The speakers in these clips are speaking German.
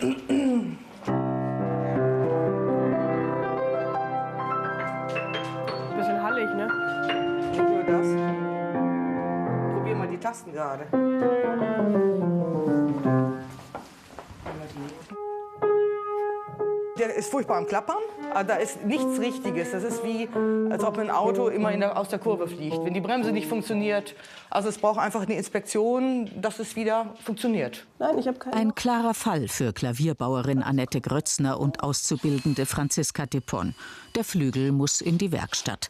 Bisschen hallig, ne? Nicht nur das. Probier mal die Tasten gerade. Der ist furchtbar am Klappern, aber da ist nichts Richtiges. Das ist wie, als ob ein Auto immer aus der Kurve fliegt. Wenn die Bremse nicht funktioniert, also es braucht einfach eine Inspektion, dass es wieder funktioniert. Nein, ich habe keine. Ein klarer Fall für Klavierbauerin Annette Grötzner und Auszubildende Franziska Dippon. Der Flügel muss in die Werkstatt.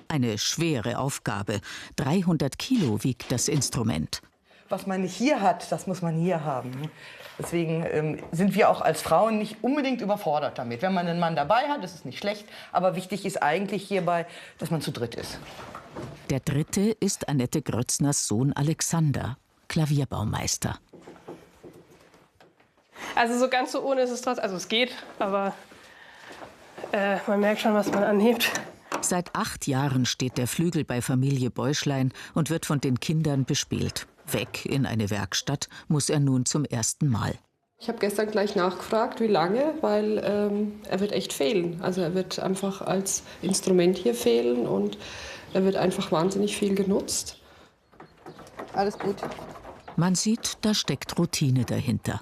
Eine schwere Aufgabe. 300 Kilo wiegt das Instrument. Was man nicht hier hat, das muss man hier haben. Deswegen sind wir auch als Frauen nicht unbedingt überfordert damit. Wenn man einen Mann dabei hat, ist es nicht schlecht. Aber wichtig ist eigentlich hierbei, dass man zu dritt ist. Der dritte ist Annette Grötzners Sohn Alexander, Klavierbaumeister. Also so ganz so ohne ist es trotzdem. Also es geht, aber man merkt schon, was man anhebt. Seit 8 Jahren steht der Flügel bei Familie Bäuschlein und wird von den Kindern bespielt. Weg in eine Werkstatt muss er nun zum ersten Mal. Ich habe gestern gleich nachgefragt, wie lange, weil er wird echt fehlen. Also er wird einfach als Instrument hier fehlen und er wird einfach wahnsinnig viel genutzt. Alles gut. Man sieht, da steckt Routine dahinter.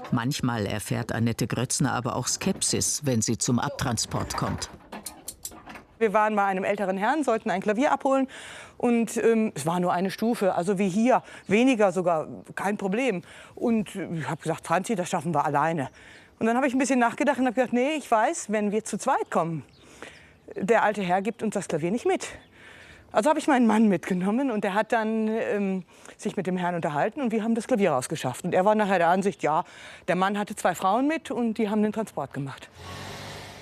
Manchmal erfährt Annette Grötzner aber auch Skepsis, wenn sie zum Abtransport kommt. Wir waren bei einem älteren Herrn, sollten ein Klavier abholen und es war nur eine Stufe, also wie hier, weniger sogar, kein Problem. Und ich habe gesagt, Franzi, das schaffen wir alleine. Und dann habe ich ein bisschen nachgedacht und habe gesagt, nee, ich weiß, wenn wir zu zweit kommen, der alte Herr gibt uns das Klavier nicht mit. Also habe ich meinen Mann mitgenommen und der hat dann sich mit dem Herrn unterhalten und wir haben das Klavier rausgeschafft. Und er war nachher der Ansicht, ja, der Mann hatte 2 Frauen mit und die haben den Transport gemacht.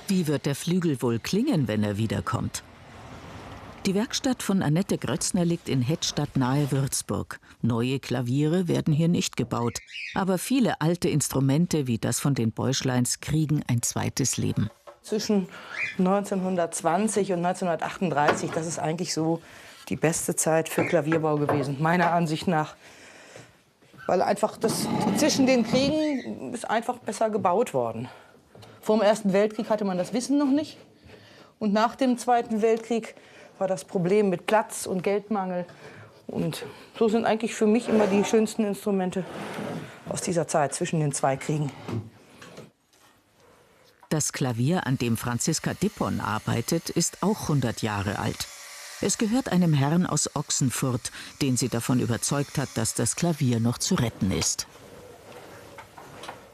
Wie wird der Flügel wohl klingen, wenn er wiederkommt? Die Werkstatt von Annette Grötzner liegt in Hettstadt nahe Würzburg. Neue Klaviere werden hier nicht gebaut. Aber viele alte Instrumente wie das von den Bäuschleins kriegen ein zweites Leben. Zwischen 1920 und 1938, das ist eigentlich so die beste Zeit für Klavierbau gewesen, meiner Ansicht nach. Weil einfach zwischen den Kriegen ist einfach besser gebaut worden. Vor dem Ersten Weltkrieg hatte man das Wissen noch nicht. Und nach dem Zweiten Weltkrieg war das Problem mit Platz und Geldmangel. Und so sind eigentlich für mich immer die schönsten Instrumente aus dieser Zeit zwischen den 2 Kriegen. Das Klavier, an dem Franziska Dippon arbeitet, ist auch 100 Jahre alt. Es gehört einem Herrn aus Ochsenfurt, den sie davon überzeugt hat, dass das Klavier noch zu retten ist.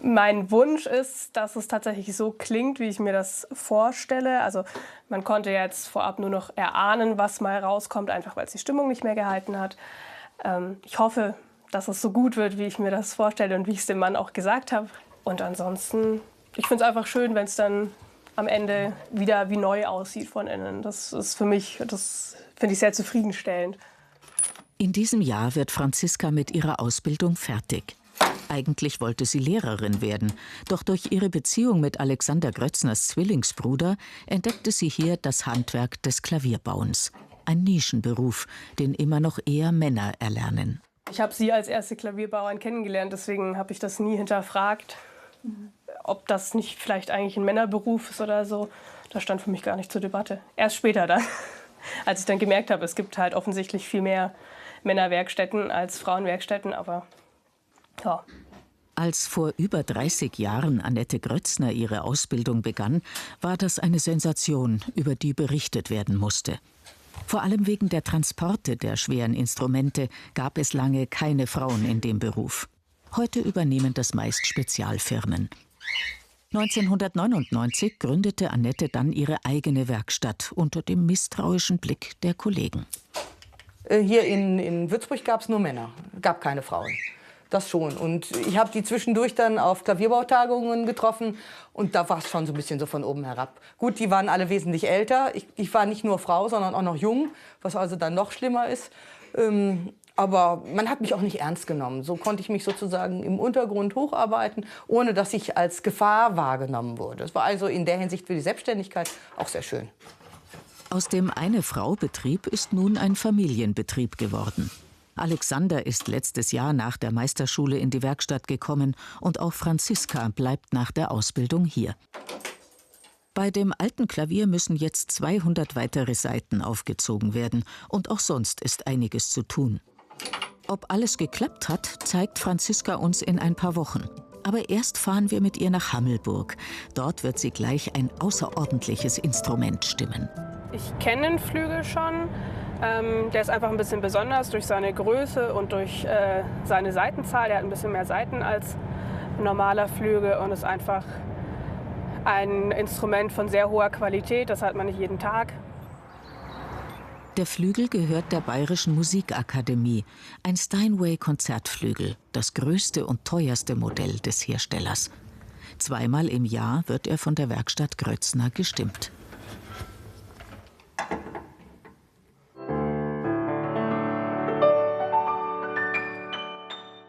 Mein Wunsch ist, dass es tatsächlich so klingt, wie ich mir das vorstelle. Also man konnte jetzt vorab nur noch erahnen, was mal rauskommt, einfach weil es die Stimmung nicht mehr gehalten hat. Ich hoffe, dass es so gut wird, wie ich mir das vorstelle und wie ich es dem Mann auch gesagt habe. Und ansonsten, ich finde es einfach schön, wenn es dann am Ende wieder wie neu aussieht von innen. Das ist für mich, das finde ich sehr zufriedenstellend. In diesem Jahr wird Franziska mit ihrer Ausbildung fertig. Eigentlich wollte sie Lehrerin werden, doch durch ihre Beziehung mit Alexander Grötzners Zwillingsbruder entdeckte sie hier das Handwerk des Klavierbauens. Ein Nischenberuf, den immer noch eher Männer erlernen. Ich habe sie als erste Klavierbauerin kennengelernt, deswegen habe ich das nie hinterfragt, ob das nicht vielleicht eigentlich ein Männerberuf ist oder so. Das stand für mich gar nicht zur Debatte. Erst später dann, als ich dann gemerkt habe, es gibt halt offensichtlich viel mehr Männerwerkstätten als Frauenwerkstätten, aber ja. Als vor über 30 Jahren Annette Grötzner ihre Ausbildung begann, war das eine Sensation, über die berichtet werden musste. Vor allem wegen der Transporte der schweren Instrumente gab es lange keine Frauen in dem Beruf. Heute übernehmen das meist Spezialfirmen. 1999 gründete Annette dann ihre eigene Werkstatt unter dem misstrauischen Blick der Kollegen. Hier in Würzburg gab es nur Männer, gab keine Frauen. Das schon. Und ich habe die zwischendurch dann auf Klavierbautagungen getroffen und da war es schon so ein bisschen so von oben herab. Gut, die waren alle wesentlich älter. Ich war nicht nur Frau, sondern auch noch jung, was also dann noch schlimmer ist. Aber man hat mich auch nicht ernst genommen. So konnte ich mich sozusagen im Untergrund hocharbeiten, ohne dass ich als Gefahr wahrgenommen wurde. Das war also in der Hinsicht für die Selbstständigkeit auch sehr schön. Aus dem Eine-Frau-Betrieb ist nun ein Familienbetrieb geworden. Alexander ist letztes Jahr nach der Meisterschule in die Werkstatt gekommen und auch Franziska bleibt nach der Ausbildung hier. Bei dem alten Klavier müssen jetzt 200 weitere Saiten aufgezogen werden und auch sonst ist einiges zu tun. Ob alles geklappt hat, zeigt Franziska uns in ein paar Wochen. Aber erst fahren wir mit ihr nach Hammelburg. Dort wird sie gleich ein außerordentliches Instrument stimmen. Ich kenne den Flügel schon. Der ist einfach ein bisschen besonders durch seine Größe und durch seine Saitenzahl. Der hat ein bisschen mehr Saiten als ein normaler Flügel und ist einfach ein Instrument von sehr hoher Qualität. Das hat man nicht jeden Tag. Der Flügel gehört der Bayerischen Musikakademie, ein Steinway-Konzertflügel, das größte und teuerste Modell des Herstellers. Zweimal im Jahr wird er von der Werkstatt Grötzner gestimmt.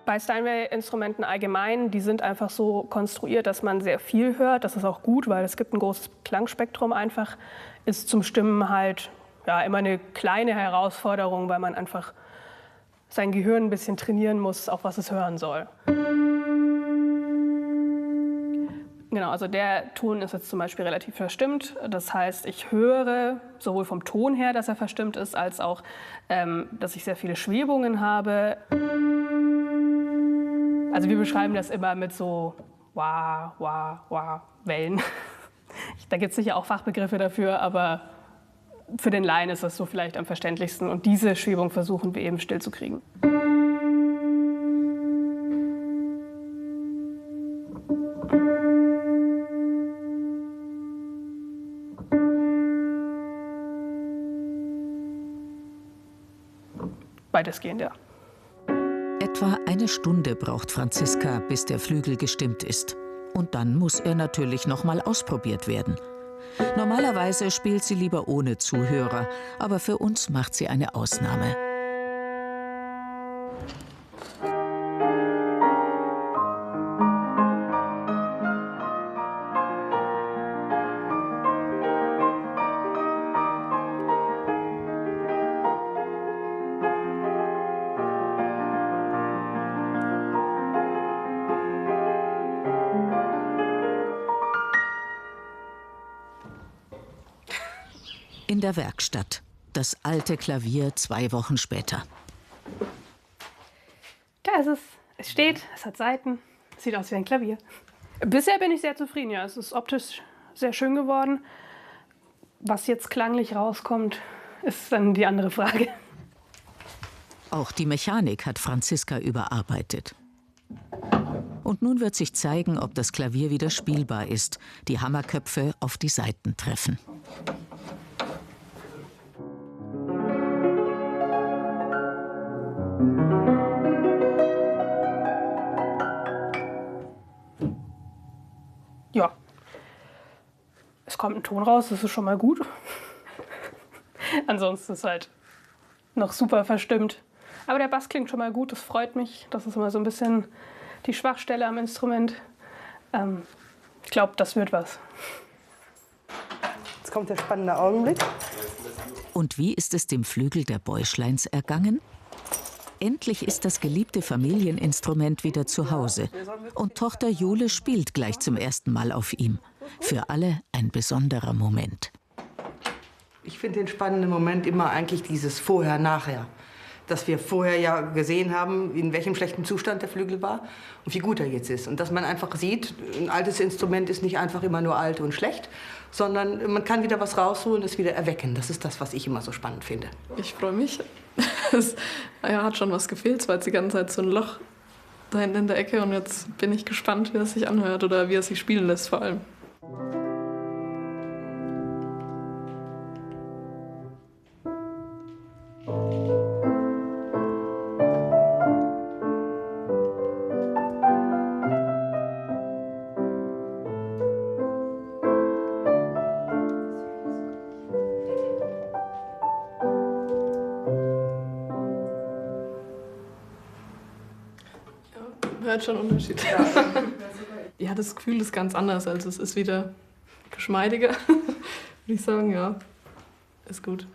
Bei Steinway-Instrumenten allgemein, die sind einfach so konstruiert, dass man sehr viel hört. Das ist auch gut, weil es gibt ein großes Klangspektrum einfach. Ist zum Stimmen halt ja, immer eine kleine Herausforderung, weil man einfach sein Gehirn ein bisschen trainieren muss, auf was es hören soll. Genau, also der Ton ist jetzt zum Beispiel relativ verstimmt. Das heißt, ich höre sowohl vom Ton her, dass er verstimmt ist, als auch, dass ich sehr viele Schwebungen habe. Also wir beschreiben das immer mit so wah, wah, wah Wellen. Da gibt es sicher auch Fachbegriffe dafür, aber für den Laien ist das so vielleicht am verständlichsten. Und diese Schwebung versuchen wir eben stillzukriegen. Weitestgehend, ja. Etwa eine Stunde braucht Franziska, bis der Flügel gestimmt ist. Und dann muss er natürlich noch mal ausprobiert werden. Normalerweise spielt sie lieber ohne Zuhörer, aber für uns macht sie eine Ausnahme. In der Werkstatt. Das alte Klavier 2 Wochen später. Da ist es. Es steht, es hat Saiten. Es sieht aus wie ein Klavier. Bisher bin ich sehr zufrieden. Ja, es ist optisch sehr schön geworden. Was jetzt klanglich rauskommt, ist dann die andere Frage. Auch die Mechanik hat Franziska überarbeitet. Und nun wird sich zeigen, ob das Klavier wieder spielbar ist. Die Hammerköpfe auf die Saiten treffen. Ja, es kommt ein Ton raus, das ist schon mal gut. Ansonsten ist es halt noch super verstimmt. Aber der Bass klingt schon mal gut, das freut mich. Das ist immer so ein bisschen die Schwachstelle am Instrument. Ich glaube, das wird was. Jetzt kommt der spannende Augenblick. Und wie ist es dem Flügel der Bäuschleins ergangen? Endlich ist das geliebte Familieninstrument wieder zu Hause. Und Tochter Jule spielt gleich zum ersten Mal auf ihm. Für alle ein besonderer Moment. Ich finde den spannenden Moment immer eigentlich dieses Vorher-Nachher. Dass wir vorher ja gesehen haben, in welchem schlechten Zustand der Flügel war und wie gut er jetzt ist. Und dass man einfach sieht, ein altes Instrument ist nicht einfach immer nur alt und schlecht, sondern man kann wieder was rausholen, das wieder erwecken. Das ist das, was ich immer so spannend finde. Ich freue mich. Es hat schon was gefehlt. Es war jetzt die ganze Zeit so ein Loch da hinten in der Ecke. Und jetzt bin ich gespannt, wie es sich anhört oder wie es sich spielen lässt vor allem. Hört schon einen Unterschied. Ja, das Gefühl ist ganz anders. Also es ist wieder geschmeidiger, würde ich sagen. Ja, ist gut.